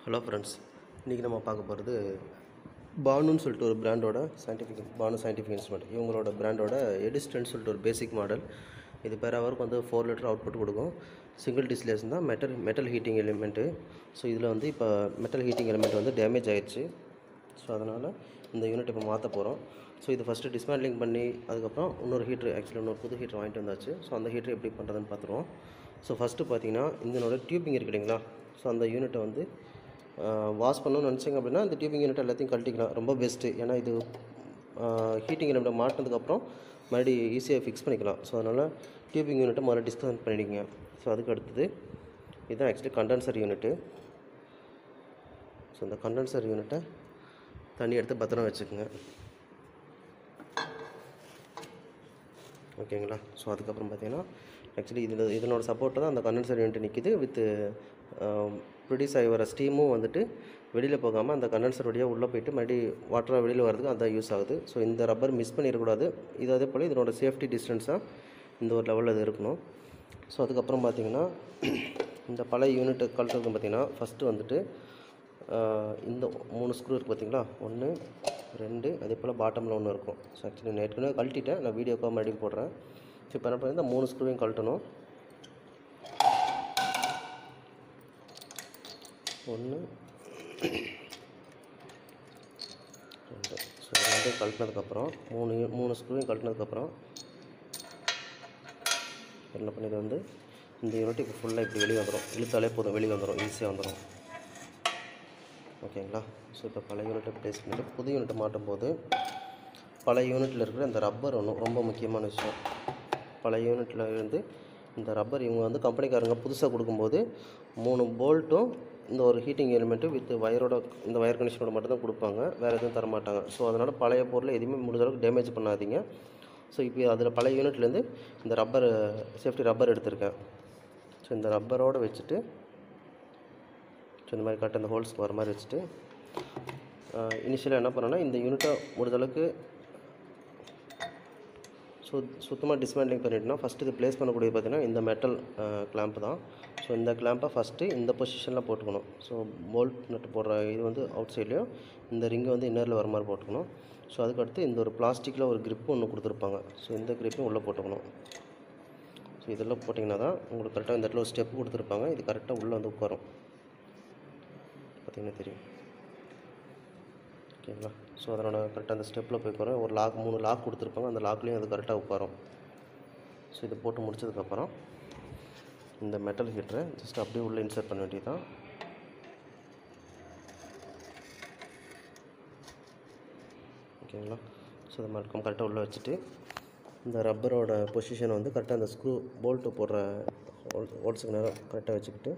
Hello friends, இன்றைக்கி நம்ம பார்க்க போகிறது பானுன்னு சொல்லிட்டு ஒரு பிராண்டோட பானு சயின்டிஃபிக் இன்ஸ்ட்ருமெண்ட். இவங்களோட பிராண்டோட எடிஸ்டன்ஸ் சொல்லிட்டு ஒரு பேசிக் மாடல். இது பேர் ஹவருக்கு வந்து 4 லிட்டர் அவுட்புட் கொடுக்கும். சிங்கிள் டிஸ்லேஷன் தான், மெட்டல் ஹீட்டிங் எலிமெண்ட்டு. ஸோ இதில் வந்து இப்போ மெட்டல் ஹீட்டிங் எலிமெண்ட் வந்து டேமேஜ் ஆகிடுச்சு. ஸோ அதனால் இந்த யூனிட் இப்போ மாற்ற போகிறோம். ஸோ இது ஃபஸ்ட்டு டிஸ்மேண்ட்லிங் பண்ணி அதுக்கப்புறம் இன்னொரு புது ஹீட்டர் வாங்கிட்டு வந்தாச்சு. ஸோ அந்த ஹீட்டர் எப்படி பண்ணுறதுன்னு பார்த்துருவோம். ஸோ ஃபஸ்ட்டு பார்த்தீங்கன்னா இதனோட டியூப்பிங் இருக்குது இல்லைங்களா. ஸோ அந்த யூனிட்டை வந்து வாஷ் பண்ணணும்னு நினச்சிங்க அப்படின்னா இந்த டியூபிங் யூனிட் எல்லாத்தையும் கழட்டிக்கலாம், ரொம்ப பெஸ்ட்டு. ஏன்னா இது ஹீட்டிங் யூனிட்டை மாட்டினதுக்கப்புறம் மறுபடியும் ஈஸியாக ஃபிக்ஸ் பண்ணிக்கலாம். ஸோ அதனால் டியூபிங் யூனிட்டை மறுபடியும் டிஸ்கனெக்ட் பண்ணிவிடுங்க. ஸோ அதுக்கு அடுத்தது இதுதான் ஆக்சுவலி கண்டென்சர் யூனிட்டு. ஸோ இந்த கண்டென்சர் யூனிட்டை தண்ணி எடுத்து பத்திரம் வச்சுக்கோங்க, ஓகேங்களா. ஸோ அதுக்கப்புறம் பார்த்தீங்கன்னா ஆக்சுவலி இதனோட சப்போர்ட்டை தான் அந்த கண்டென்சர் யூனிட் நிற்கிது. வித்து ப்ரொடியூஸ் ஆகி வர ஸ்டீமும் வந்துட்டு வெளியில் போகாமல் அந்த கண்டென்சர் வழியாக உள்ளே போய்ட்டு மறுபடியும் வாட்டராக வெளியில் வரதுக்கு அதான் யூஸ் ஆகுது. ஸோ இந்த ரப்பர் மிஸ் பண்ணிடக்கூடாது. இது அதே போல் இதனோட சேஃப்டி டிஸ்டன்ஸாக இந்த ஒரு லெவலில் இது இருக்கணும். ஸோ அதுக்கப்புறம் பார்த்திங்கன்னா இந்த பழைய யூனிட்டை கழட்டுறது பார்த்திங்கன்னா ஃபஸ்ட்டு வந்துட்டு இந்த 3 ஸ்க்ரூ இருக்குது பார்த்திங்களா, 1 2 அதே போல் பாட்டமில் 1 இருக்கும். ஸோ ஆக்சுவலி நான் ஏற்கனவே கழட்டிட்டேன், நான் வீடியோக்காக மறுபடியும் போடுறேன். ஸோ இப்போ என்ன பண்ணி இந்த 3 ஸ்க்ரூவையும் கழட்டணும். 1 2. ஸோ 2 கழட்டினதுக்கப்புறம் 3 ஸ்க்ரூவையும் கழட்டினதுக்கப்புறம் என்ன பண்ணிது வந்து இந்த யூனிட் இப்போ ஃபுல்லாக இப்படி வெளியே வந்துடும். இழுத்தாலே போதும், வெளியே வந்துடும், ஈஸியாக வந்துடும், ஓகேங்களா. ஸோ இப்போ பழைய யூனிட்டை ப்ளேஸ் பண்ணிவிட்டு புது யூனிட்டை மாட்டும் போது பழைய யூனிட்டில் இருக்கிற இந்த ரப்பர் ஒன்று ரொம்ப முக்கியமான விஷயம். பழைய யூனிட்டில் இருந்து இந்த ரப்பர் இவங்க வந்து கம்பெனிக்காரங்க புதுசாக கொடுக்கும்போது 3 போல்ட்டும் இந்த ஒரு ஹீட்டிங் எலிமெண்ட்டு வித் வயரோட இந்த வயர் கனெக்ஷனோட மட்டும் தான் கொடுப்பாங்க, வேறு எதுவும் தரமாட்டாங்க. ஸோ அதனால் பழைய பொருளை எதுவுமே முடிஞ்ச அளவுக்கு டேமேஜ் பண்ணாதீங்க. ஸோ இப்போ அதில் பழைய யூனிட்லேருந்து இந்த ரப்பர் சேஃப்டி ரப்பர் எடுத்திருக்கேன். ஸோ இந்த ரப்பரோடு வச்சுட்டு ஸோ இந்த மாதிரி கரெக்டாக இந்த ஹோல்ஸ்க்கு வர மாதிரி வச்சுட்டு இனிஷியலாக என்ன பண்ணேன்னா இந்த யூனிட்டை முடிஞ்சளவுக்கு சுத்தமாக டிஸ்மேண்ட்லிங் பண்ணிட்டோம்னா ஃபஸ்ட்டு இது ப்ளேஸ் பண்ணக்கூடியது பார்த்திங்கன்னா இந்த மெட்டல் கிளாம்ப் தான். ஸோ இந்த கிளாம்பை ஃபஸ்ட்டு இந்த பொசிஷனில் போட்டுக்கணும். ஸோ போல்ட் நட்டு போடுற இது வந்து அவுட் சைட்லேயும் இந்த ரிங்கை வந்து இன்னரில் வர மாதிரி போட்டுக்கணும். ஸோ அதுக்கடுத்து இந்த ஒரு பிளாஸ்டிக்கில் ஒரு கிரிப்பு ஒன்று கொடுத்துருப்பாங்க. ஸோ இந்த கிரிப்பையும் உள்ளே போட்டுக்கணும். ஸோ இதெல்லாம் போட்டிங்கன்னா தான் உங்களுக்கு கரெக்டாக இந்த இடத்துல ஒரு ஸ்டெப்பு கொடுத்துருப்பாங்க, இது கரெக்டாக உள்ளே வந்து உட்காரும், பார்த்திங்கன்னா தெரியும், ஓகேங்களா. ஸோ அதனால் கரெக்டாக அந்த ஸ்டெப்பில் போய் உட்காரும். ஒரு 3 லாக் கொடுத்துருப்பாங்க, அந்த லாக்லேயும் அது கரெக்டாக உட்காரும். ஸோ இது போட்டு முடிச்சதுக்கப்புறம் இந்த மெட்டல் ஹீட்டரை ஜஸ்ட் அப்படியே உள்ளே இன்சர்ட் பண்ண வேண்டியது தான், ஓகேங்களா. ஸோ இது மறக்காம கரெக்டாக உள்ளே வச்சுட்டு இந்த ரப்பரோட பொசிஷனை வந்து கரெக்டாக அந்த ஸ்க்ரூ போல்ட்டு போடுற ஹோல்ஸுக்கு நேரம் கரெக்டாக வச்சுக்கிட்டு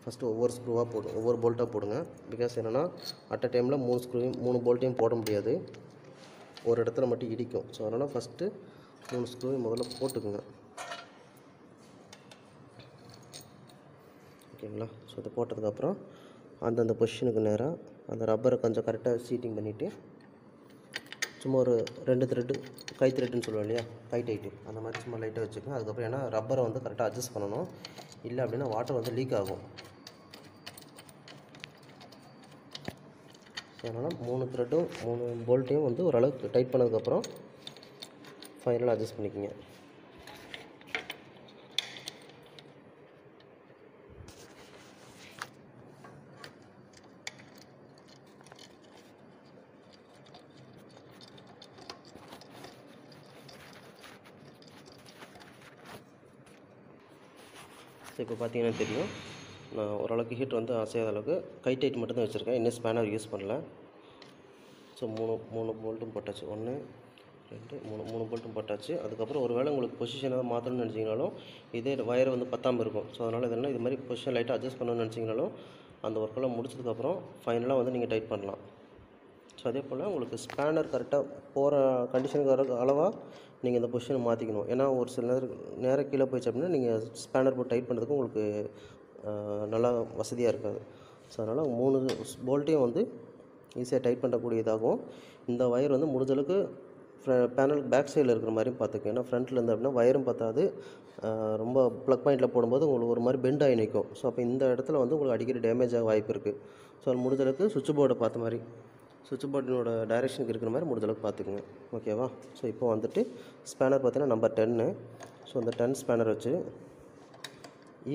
ஃபஸ்ட்டு ஒவ்வொரு ஸ்க்ரூவாக ஒவ்வொரு போல்ட்டாக போடுங்க. பிகாஸ் என்னென்னா அட் அ டைமில் 3 போல்ட்டையும் போட முடியாது, ஒரு இடத்துல மட்டும் இடிக்கும். ஸோ அதனால் ஃபஸ்ட்டு 3 ஸ்க்ரூவையும் முதல்ல போட்டுக்குங்க, ஓகேங்களா. ஸோ இது போட்டதுக்கப்புறம் அந்தந்த பொசிஷனுக்கு நேராக அந்த ரப்பரை கொஞ்சம் கரெக்டாக சீட்டிங் பண்ணிவிட்டு சும்மா ஒரு 2 த்ரெட்டு கை த்ரெட்டுன்னு சொல்லுவோம் இல்லையா, கை டைட்டு அந்த மாதிரி சும்மா லைட்டாக வச்சுக்கோங்க. அதுக்கப்புறம் ஏன்னா ரப்பரை வந்து கரெக்டாக அட்ஜஸ்ட் பண்ணணும், இல்லை அப்படின்னா வாட்டர் வந்து லீக் ஆகும். ஸோ அதனால் 3 த்ரெட்டும் 3 போல்ட்டையும் வந்து ஓரளவுக்கு டைட் பண்ணதுக்கப்புறம் ஃபைனலாக அட்ஜஸ்ட் பண்ணிக்கோங்க. ஸோ இப்போ பார்த்தீங்கன்னா தெரியும், நான் ஓரளவுக்கு ஹீட் வந்து அசையாத அளவுக்கு கை டைட் மட்டும் தான் வச்சுருக்கேன், இன்னும் ஸ்பேனர் யூஸ் பண்ணல. ஸோ 3 போல்ட்டும் போட்டாச்சு, 1 2 3 போல்ட்டும் போட்டாச்சு. அதுக்கப்புறம் ஒரு வேளை உங்களுக்கு பொசிஷன் ஏதாவது மாற்றணும்னு நினச்சிங்கனாலும் இதே வயர் வந்து பத்தாமல் இருக்கும். ஸோ அதனால் இதெல்லாம் இது மாதிரி பொசிஷன் லைட்டாக அட்ஜஸ்ட் பண்ணணும்னு நினச்சிங்கனாலும் அந்த ஒர்க்கெல்லாம் முடிச்சதுக்கப்புறம் ஃபைனலாக வந்து நீங்கள் டைட் பண்ணலாம். ஸோ அதே போல் உங்களுக்கு ஸ்பேனர் கரெக்டாக போகிற கண்டிஷனுக்கு வர அளவாக நீங்கள் இந்த பொசிஷனை மாற்றிக்கணும். ஏன்னா ஒரு சில நேரம் கீழே போயிடுச்சு அப்படின்னா நீங்கள் ஸ்பேனர் போட்டு டைட் பண்ணுறதுக்கு உங்களுக்கு நல்லா வசதியாக இருக்காது. ஸோ அதனால் 3 போல்ட்டையும் வந்து ஈஸியாக டைட் பண்ணக்கூடியதாகவும் இந்த வயர் வந்து முடிஞ்சளவுக்கு பேனல் பேக் சைடில் இருக்கிற மாதிரியும் பார்த்துக்கோங்க. ஏன்னா ஃப்ரண்ட்டில் இருந்து அப்படின்னா வயரும் பத்தாது, ரொம்ப ப்ளக் பாயிண்டில் போடும்போது உங்களுக்கு ஒரு மாதிரி பெண்ட் ஆகி நிற்கும். ஸோ அப்போ இந்த இடத்துல வந்து உங்களுக்கு அடிக்கடி டேமேஜ் ஆக வாய்ப்பு இருக்குது. ஸோ அது முடிஞ்ச அளவுக்கு சுவிட்ச் போர்டை பார்த்த மாதிரி, சுவிட்ச் போர்டினோட டைரெக்ஷனுக்கு இருக்கிற மாதிரி முடிஞ்ச அளவுக்கு பார்த்துக்குங்க. ஓகேவா? ஸோ இப்போ வந்துட்டு ஸ்பேனர் பார்த்தீங்கன்னா நம்பர் 10. ஸோ அந்த 10 ஸ்பேனர் வச்சு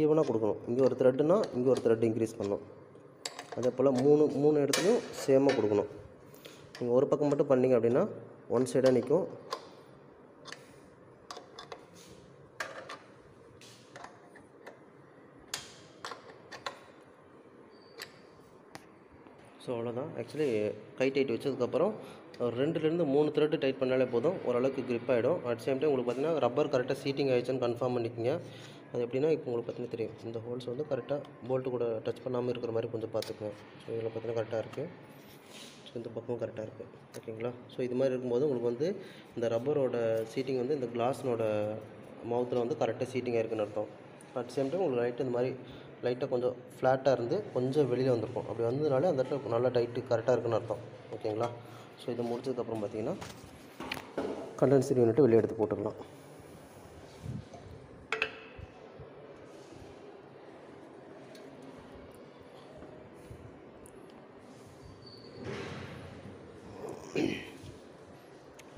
ஈவனாக கொடுக்கணும். இங்கே ஒரு த்ரெட்டுனா இங்கே ஒரு த்ரெட் இன்க்ரீஸ் பண்ணணும். அதே போல் மூணு இடத்துலையும் சேமாக கொடுக்கணும். நீங்கள் ஒரு பக்கம் மட்டும் பண்ணிங்க அப்படின்னா ஒன் சைடாக நிற்கும். ஸோ அவ்வளோதான். ஆக்சுவலி கை டைட் வச்சதுக்கப்புறம் ஒரு 2லேருந்து 3 த்ரெட்டு டைட் பண்ணாலே போதும், ஓரளவுக்கு grip ஆகிடும். அட் சேம் டைம் உங்களுக்கு பார்த்தீங்கன்னா ரப்பர் கரெக்டாக சீட்டிங் ஆகிடுச்சுன்னு கன்ஃபார்ம் பண்ணிக்கோங்க. அது எப்படின்னா இப்போ உங்களுக்கு பார்த்தீங்கன்னா தெரியும், இந்த ஹோல்ஸ் வந்து கரெக்டாக போல்ட்டு கூட டச் பண்ணாமல் இருக்கிற மாதிரி கொஞ்சம் பார்த்துக்குங்க. ஸோ இதில் பார்த்தீங்கன்னா கரெக்டாக இருக்குது. ஸோ இந்த பக்கமும் கரெக்டாக இருக்குது. ஓகேங்களா? ஸோ இது மாதிரி இருக்கும்போது உங்களுக்கு வந்து இந்த ரப்பரோட சீட்டிங் வந்து இந்த கிளாஸ்னோட மவுத்தில் வந்து கரெக்டாக சீட்டிங் ஆகிருக்குன்னு அர்த்தம். அட் சேம் டைம் உங்களுக்கு லைட்டு இந்த மாதிரி லைட்டாக கொஞ்சம் ஃப்ளாட்டாக இருந்து கொஞ்சம் வெளியில் வந்திருக்கும். அப்படி வந்ததுனாலே அந்த இடத்துல நல்லா டைட்டு கரெக்டாக இருக்குன்னு அர்த்தம். ஓகேங்களா? ஸோ இதை முடிச்சதுக்கப்புறம் பார்த்தீங்கன்னா கண்டென்சர் யூனிட்டு வெளியே எடுத்து போட்டுக்கலாம்.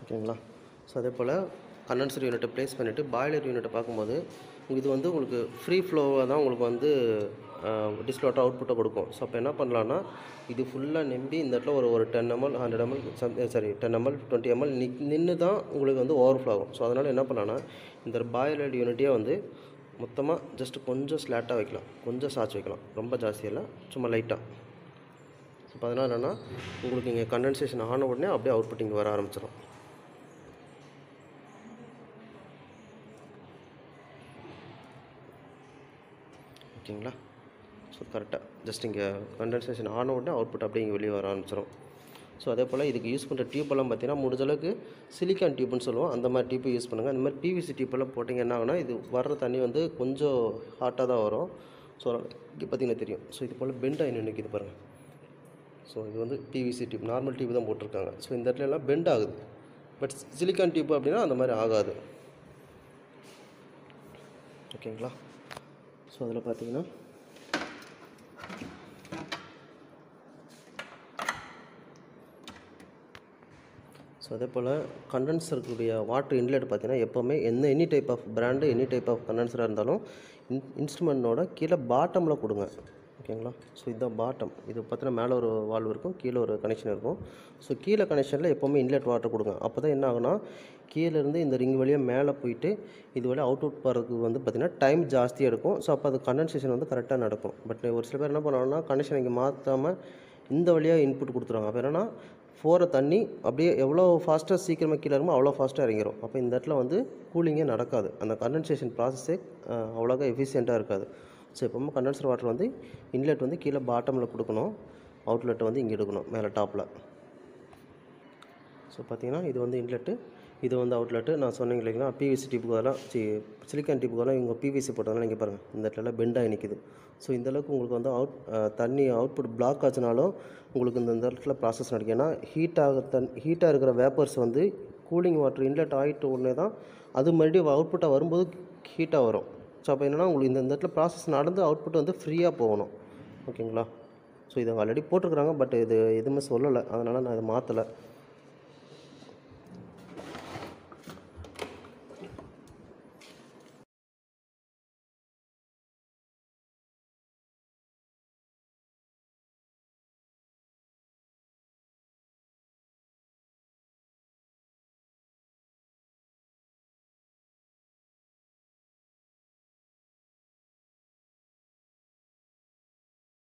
ஓகேங்களா? ஸோ அதே போல் கண்டென்சர் யூனிட்டை ப்ளேஸ் பண்ணிவிட்டு பாய்லர் யூனிட்டை பார்க்கும்போது இது வந்து உங்களுக்கு ஃப்ரீ ஃப்ளோவாக தான் உங்களுக்கு வந்து டிஸ்லோட்டர் அவுட்புட்டை கொடுக்கும். ஸோ அப்போ என்ன பண்ணலான்னா இது ஃபுல்லாக நம்பி இந்த இடத்துல ஒரு 10 ml 100 ml 10 ml 20 ml நின்று தான் உங்களுக்கு வந்து ஓவர்ஃப்ளோ ஆகும். ஸோ அதனால் என்ன பண்ணலான்னா இந்த பாய்லர் யூனிட்டே வந்து மொத்தமாக ஜஸ்ட் கொஞ்சம் ஸ்லாட்டாக வைக்கலாம், கொஞ்சம் சாய்ச்சி வைக்கலாம், ரொம்ப ஜாஸ்தியெல்லாம், சும்மா லைட்டாக. ஸோ இப்போ அதனால் என்னென்னா உங்களுக்கு இங்கே கண்டென்சேஷன் ஆன உடனே அப்படியே அவுட்புட் இங்கே வர ஆரம்பிச்சிடும். ஓகேங்களா? ஸோ கரெக்டாக ஜஸ்ட் இங்கே கண்டென்சேஷன் ஆன உடனே அவுட்புட் அப்படியே இங்கே வெளியே வர ஆரம்பிச்சிடும். ஸோ அதே போல் இதுக்கு யூஸ் பண்ணுற டியூப்பெல்லாம் பார்த்தீங்கன்னா முடிஞ்ச அளவுக்கு சிலிக்கான் டியூப்னு சொல்லுவோம், அந்த மாதிரி டியூப்பு யூஸ் பண்ணுங்கள். அந்த மாதிரி பிவிசி டியூப்பெல்லாம் போட்டிங்க என்ன ஆகுனா இது வர்ற தண்ணி வந்து கொஞ்சம் ஹாட்டாக தான் வரும். ஸோ இங்கே பார்த்தீங்கன்னா தெரியும். ஸோ இது போல் பெண்ட் ஆகி நிற்கிது பாருங்கள். ஸோ இது வந்து பிவிசி டியூப், நார்மல் டியூப் தான் போட்டிருக்காங்க. ஸோ இந்த இடத்துல எல்லாம் பெண்ட் ஆகுது. பட் சிலிக்கான் டியூப் அப்படின்னா அந்த மாதிரி ஆகாது. ஓகேங்களா? ஸோ அதில் பார்த்தீங்கன்னா ஸோ அதே போல் கண்டென்சருக்குடைய வாட்டர் இன்லெட் பார்த்தீங்கன்னா எப்போவுமே any type of brand any type of கண்டென்சராக இருந்தாலும் இன்ஸ்ட்ருமெண்ட்டோட கீழே பாட்டமில் கொடுங்க. ஓகேங்களா? ஸோ இதுதான் பாட்டம். இது பார்த்தீங்கன்னா மேலே ஒரு வால்வு இருக்கும், கீழே ஒரு கனெக்ஷன் இருக்கும். ஸோ கீழே கனெக்ஷனில் எப்போவுமே இன்லெட் வாட்டர் கொடுங்க. அப்போ தான் என்ன ஆகுனா கீழேருந்து இந்த ரிங் வழியாக மேலே போயிட்டு இது வழியாக அவுட் போகிறதுக்கு வந்து பார்த்திங்கன்னா டைம் ஜாஸ்தியாக எடுக்கும். ஸோ அப்போ அது கண்டென்சேஷன் வந்து கரெக்டாக நடக்கும். பட் ஒரு சில பேர் என்ன பண்ணுவாங்கன்னா கனெக்ஷன் இங்கே மாற்றாமல் இந்த வழியாக இன்புட் கொடுத்துருவாங்க. அப்போ என்னென்னா போகிற தண்ணி அப்படியே எவ்வளோ ஃபாஸ்ட்டாக சீக்கிரமாக கீழே இருக்குமோ அவ்வளோ ஃபாஸ்ட்டாக இறங்கிடும். அப்போ இந்த இடத்துல வந்து கூலிங்கே நடக்காது, அந்த கண்டென்சேஷன் ப்ராசஸே அவ்வளோக்கா எஃபிஷியண்ட்டாக இருக்காது. ஸோ எப்போவுமே கண்டென்சர் வாட்டர் வந்து இன்லெட் வந்து கீழே பாட்டமில் கொடுக்கணும், அவுட்லெட்டை வந்து இங்கே எடுக்கணும் மேலே டாப்பில். ஸோ பார்த்தீங்கன்னா இது வந்து இன்லெட்டு, இது வந்து அவுட்லெட்டு. நான் சொன்னீங்க இல்லைங்களா பிவிசி டியூப்புக்கு அதெல்லாம் சிலிக்கான் டியூப்புக்கு அதெல்லாம் இவங்க பிவிசி போட்டதெல்லாம் இங்கே பாருங்கள் இந்த இடத்துல பெண்ட் ஆகி நிற்கிது. ஸோ இந்தளவுக்கு உங்களுக்கு வந்து தண்ணி அவுட்புட் பிளாக் ஆச்சுனாலும் உங்களுக்கு இந்த இடத்துல ப்ராசஸ் நடக்கும். ஏன்னா ஹீட்டாக இருக்கிற வேப்பர்ஸ் வந்து கூலிங் வாட்டர் இன்லெட் ஆகிட்ட உடனே தான் அது மறுபடியும் அவுட்புட்டாக வரும்போது ஹீட்டாக வரும். ஸோ அப்போ என்னென்னா உங்களுக்கு இந்த இடத்துல ப்ராசஸ் நடந்து அவுட்புட் வந்து ஃப்ரீயாக போகணும். ஓகேங்களா? ஸோ இதை ஆல்ரெடி போட்டிருக்குறாங்க, பட் இது எதுவுமே சொல்லலை, அதனால் நான் இதை மாற்றலை.